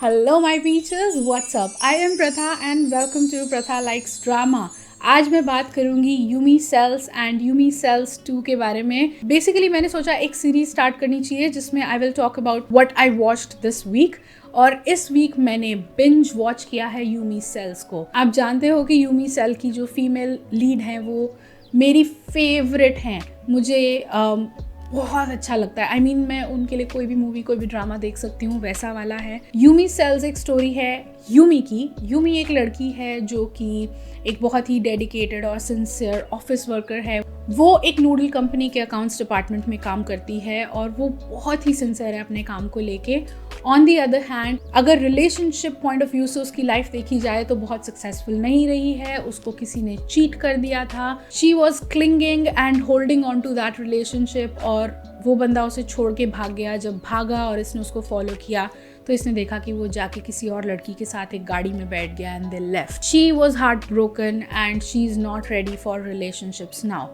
Hello my peachers, what's up. I am Pratha and welcome to Pratha likes drama. आज मैं बात करूंगी Yumi cells and Yumi cells 2 के बारे में। बेसिकली मैंने सोचा एक सीरीज स्टार्ट करनी चाहिए जिसमें I will talk about what I watched this week. और इस वीक मैंने बिंज वॉच किया है यूमी सेल्स को। आप जानते हो कि यूमी सेल की जो फीमेल लीड हैं वो मेरी फेवरेट हैं। मुझे बहुत अच्छा लगता है। I mean, मैं उनके लिए कोई भी मूवी कोई भी ड्रामा देख सकती हूँ, वैसा वाला है। यूमी सेल्स एक स्टोरी है यूमी की। यूमी एक लड़की है जो कि एक बहुत ही डेडिकेटेड और सिंसियर ऑफिस वर्कर है। वो एक नूडल कंपनी के अकाउंट्स डिपार्टमेंट में काम करती है और वो बहुत ही सिंसियर है अपने काम को लेके। ऑन दी अदर हैंड, अगर रिलेशनशिप पॉइंट ऑफ व्यू से उसकी लाइफ देखी जाए तो बहुत सक्सेसफुल नहीं रही है। उसको किसी ने चीट कर दिया था। She was clinging and holding on to that relationship और वो बंदा उसे छोड़ के भाग गया। जब भागा और इसने उसको फॉलो किया तो इसने देखा कि वो जाके किसी और लड़की के साथ एक गाड़ी में बैठ गया and they left. She was heart broken and she is not ready for relationships now.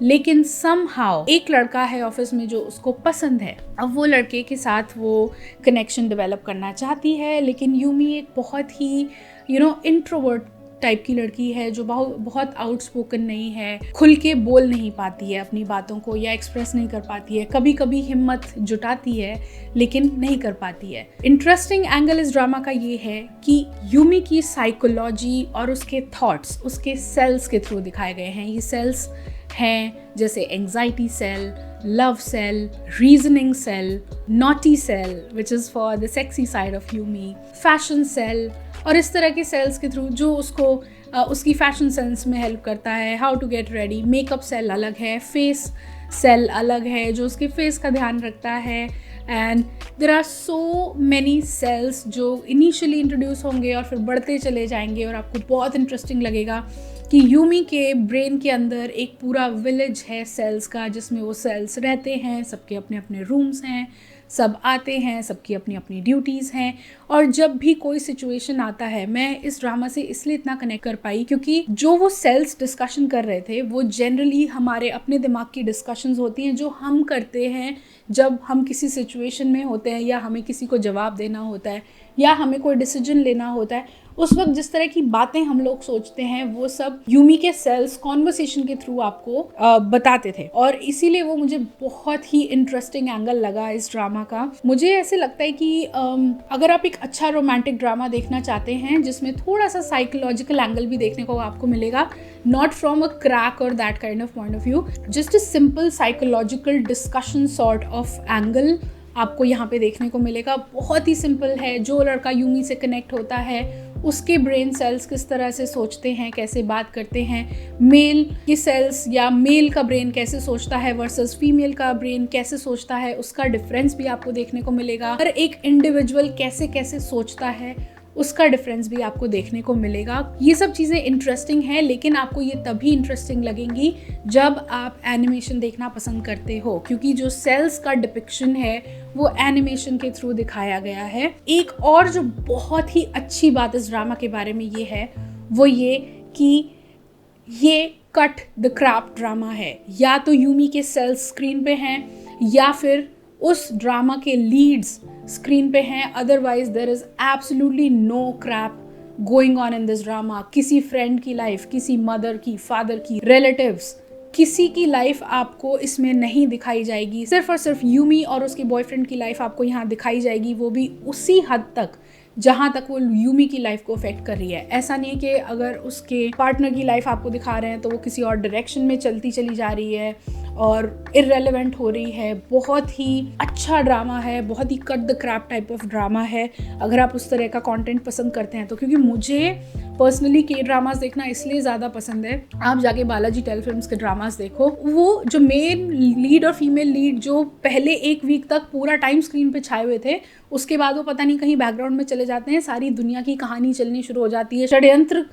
लेकिन समहाउ एक लड़का है ऑफिस में जो उसको पसंद है। अब वो लड़के के साथ वो कनेक्शन डेवलप करना चाहती है, लेकिन यूमी एक बहुत ही इंट्रोवर्ट टाइप की लड़की है जो बहुत आउटस्पोकन नहीं है, खुल के बोल नहीं पाती है अपनी बातों को या एक्सप्रेस नहीं कर पाती है। कभी कभी हिम्मत जुटाती है लेकिन नहीं कर पाती है। इंटरेस्टिंग एंगल इस ड्रामा का ये है कि यूमी की साइकोलॉजी और उसके थॉट्स उसके सेल्स के थ्रू दिखाए गए हैं। ये सेल्स हैं जैसे anxiety cell, love cell, reasoning cell, naughty cell which is for the sexy side of Yumi, fashion cell और इस तरह के सेल्स के थ्रू जो उसको उसकी फैशन सेंस में हेल्प करता है। How to get ready, makeup cell अलग है, फेस सेल अलग है जो उसके फेस का ध्यान रखता है। And there are so many cells जो इनिशियली इंट्रोड्यूस होंगे और फिर बढ़ते चले जाएंगे और आपको बहुत इंटरेस्टिंग लगेगा कि यूमी के ब्रेन के अंदर एक पूरा विलेज है सेल्स का, जिसमें वो सेल्स रहते हैं। सबके अपने अपने रूम्स हैं, सब आते हैं, सबकी अपनी अपनी ड्यूटीज़ हैं। और जब भी कोई सिचुएशन आता है, मैं इस ड्रामा से इसलिए इतना कनेक्ट कर पाई क्योंकि जो वो सेल्स डिस्कशन कर रहे थे वो जनरली हमारे अपने दिमाग की डिस्कशंस होती हैं जो हम करते हैं जब हम किसी सिचुएशन में होते हैं या हमें किसी को जवाब देना होता है या हमें कोई डिसीजन लेना होता है। उस वक्त जिस तरह की बातें हम लोग सोचते हैं वो सब यूमी के सेल्स कॉन्वर्सेशन के थ्रू आपको बताते थे और इसीलिए वो मुझे बहुत ही इंटरेस्टिंग एंगल लगा इस ड्रामा का। मुझे ऐसे लगता है कि अगर आप एक अच्छा रोमांटिक ड्रामा देखना चाहते हैं जिसमें थोड़ा सा साइकोलॉजिकल एंगल भी देखने को आपको मिलेगा, नॉट फ्रॉम अ क्रैक और that kind of point of view, just a simple psychological discussion sort of angle आपको यहाँ पे देखने को मिलेगा। बहुत ही सिंपल है। जो लड़का यूमी से कनेक्ट होता है उसके ब्रेन सेल्स किस तरह से सोचते हैं, कैसे बात करते हैं, मेल की सेल्स या मेल का ब्रेन कैसे सोचता है वर्सेस फीमेल का ब्रेन कैसे सोचता है, उसका डिफरेंस भी आपको देखने को मिलेगा। हर एक इंडिविजुअल कैसे कैसे सोचता है उसका डिफरेंस भी आपको देखने को मिलेगा। ये सब चीज़ें इंटरेस्टिंग हैं, लेकिन आपको ये तभी इंटरेस्टिंग लगेंगी जब आप एनिमेशन देखना पसंद करते हो, क्योंकि जो सेल्स का डिपिक्शन है वो एनिमेशन के थ्रू दिखाया गया है। एक और जो बहुत ही अच्छी बात इस ड्रामा के बारे में ये है वो ये कि ये कट द क्रैप ड्रामा है। या तो यूमी के सेल्स स्क्रीन पे हैं या फिर उस ड्रामा के लीड्स स्क्रीन पे हैं। Otherwise there is absolutely no crap going on in this drama. किसी फ्रेंड की लाइफ, किसी मदर की, फादर की, रिलेटिव्स, किसी की लाइफ आपको इसमें नहीं दिखाई जाएगी। सिर्फ और सिर्फ यूमी और उसके बॉयफ्रेंड की लाइफ आपको यहाँ दिखाई जाएगी, वो भी उसी हद तक जहाँ तक वो यूमी की लाइफ को अफेक्ट कर रही है। ऐसा नहीं है कि अगर उसके पार्टनर की लाइफ आपको दिखा रहे हैं तो वो किसी और डायरेक्शन में चलती चली जा रही है और इररेलेवेंट हो रही है। बहुत ही अच्छा ड्रामा है, बहुत ही cut the crap type of drama है अगर आप उस तरह का कंटेंट पसंद करते हैं तो। क्योंकि मुझे पर्सनली के ड्रामास देखना इसलिए ज़्यादा पसंद है। आप जाके बालाजी टेलीफिल्म्स के ड्रामास देखो, वो जो मेन लीड और फीमेल लीड जो पहले एक वीक तक पूरा टाइम स्क्रीन पे छाए हुए थे, उसके बाद वो पता नहीं कहीं बैकग्राउंड में चले जाते हैं, सारी दुनिया की कहानी चलनी शुरू हो जाती है, षड्यंत्र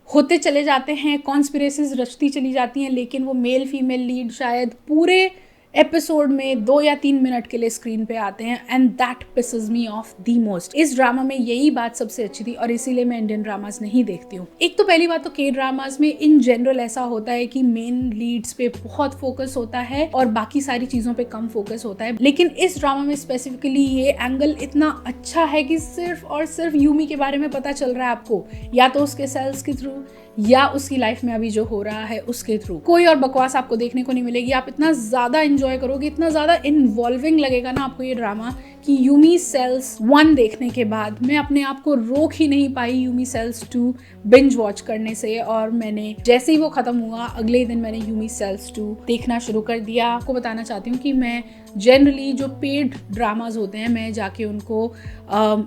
होते चले जाते हैं, कॉन्स्पिरेसीज रचती चली जाती हैं, लेकिन वो मेल फीमेल लीड शायद पूरे एपिसोड में 2 या 3 मिनट के लिए स्क्रीन पे आते हैं and that pisses me off the most. इस ड्रामा में यही बात सबसे अच्छी थी और इसीलिए मैं इंडियन ड्रामास नहीं देखती हूँ। एक तो पहली बात तो के ड्रामास में इन जनरल ऐसा होता है कि मेन लीड्स पे बहुत फोकस होता है और बाकी सारी चीजों पे कम फोकस होता है, लेकिन इस ड्रामा में स्पेसिफिकली ये एंगल इतना अच्छा है कि सिर्फ और सिर्फ यूमी के बारे में पता चल रहा है आपको, या तो उसके सेल्स के थ्रू या उसकी लाइफ में अभी जो हो रहा है उसके थ्रू। कोई और बकवास आपको देखने को नहीं मिलेगी। आप इतना ज्यादा एंजॉय करोगे, इतना ज्यादा इन्वॉल्विंग लगेगा ना आपको ये ड्रामा कि यूमी सेल्स 1 देखने के बाद मैं अपने आप को रोक ही नहीं पाई यूमी सेल्स 2 बिंज वॉच करने से, और मैंने जैसे ही वो खत्म हुआ अगले दिन मैंने यूमी सेल्स 2 देखना शुरू कर दिया। आपको बताना चाहती हूँ कि मैं जनरली जो पेड ड्रामाज होते हैं मैं जाके उनको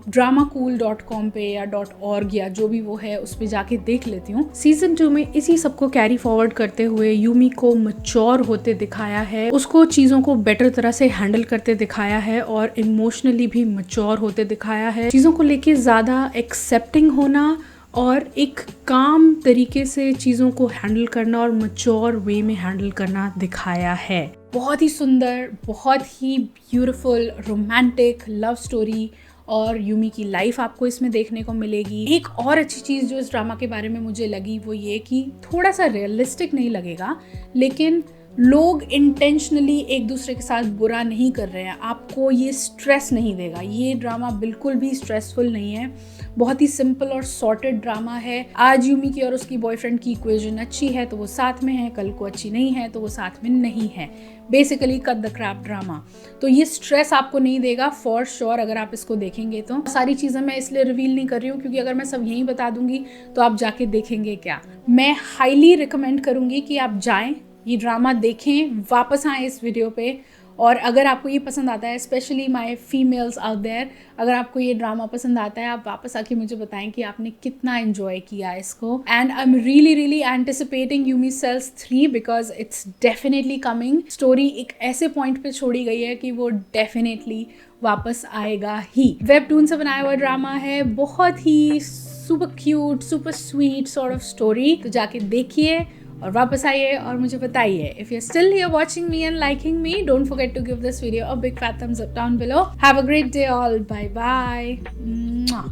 dramacool.com पे या .org या जो भी वो है उस पर जाके देख लेती हूँ। सीजन 2 में इसी सबको कैरी फॉरवर्ड करते हुए यूमी को मैच्योर होते दिखाया है, उसको चीज़ों को बेटर तरह से हैंडल करते दिखाया है और इमोशनली भी मैच्योर होते दिखाया है। चीज़ों को लेके ज़्यादा एक्सेप्टिंग होना और एक काम तरीके से चीज़ों को हैंडल करना और मैच्योर वे में हैंडल करना दिखाया है। बहुत ही सुंदर, बहुत ही ब्यूटीफुल रोमांटिक लव स्टोरी और यूमी की लाइफ आपको इसमें देखने को मिलेगी। एक और अच्छी चीज़ जो इस ड्रामा के बारे में मुझे लगी वो ये कि थोड़ा सा रियलिस्टिक नहीं लगेगा, लेकिन लोग इंटेंशनली एक दूसरे के साथ बुरा नहीं कर रहे हैं। आपको ये स्ट्रेस नहीं देगा। ये ड्रामा बिल्कुल भी स्ट्रेसफुल नहीं है, बहुत ही सिंपल और सॉर्टेड ड्रामा है। आज यूमी की और उसकी बॉयफ्रेंड की इक्वेशन अच्छी है तो वो साथ में है, कल को अच्छी नहीं है तो वो साथ में नहीं है। Basically cut the crap drama. तो ये स्ट्रेस आपको नहीं देगा फॉर श्योर अगर आप इसको देखेंगे तो। सारी चीज़ें मैं इसलिए रिवील नहीं कर रही हूँ क्योंकि अगर मैं सब यहीं बता दूंगी तो आप जाके देखेंगे क्या। मैं हाईली रिकमेंड करूँगी कि आप जाएँ, ये ड्रामा देखें, वापस आएँ इस वीडियो पे, और अगर आपको ये पसंद आता है, specially my females out there, अगर आपको ये ड्रामा पसंद आता है आप वापस आके मुझे बताएं कि आपने कितना एंजॉय किया इसको। And I am really anticipating Yumi cells 3 because it's definitely coming. Story एक ऐसे पॉइंट पे छोड़ी गई है कि वो डेफिनेटली वापस आएगा ही। वेबटून से बनाया हुआ ड्रामा है, बहुत ही super cute, super sweet sort of story. तो जाके देखिए और वापस आइए और मुझे बताइए। If you're still here watching me and liking me, don't forget to give this video a big fat thumbs up down below. Have a great day all. Bye bye. Mwah.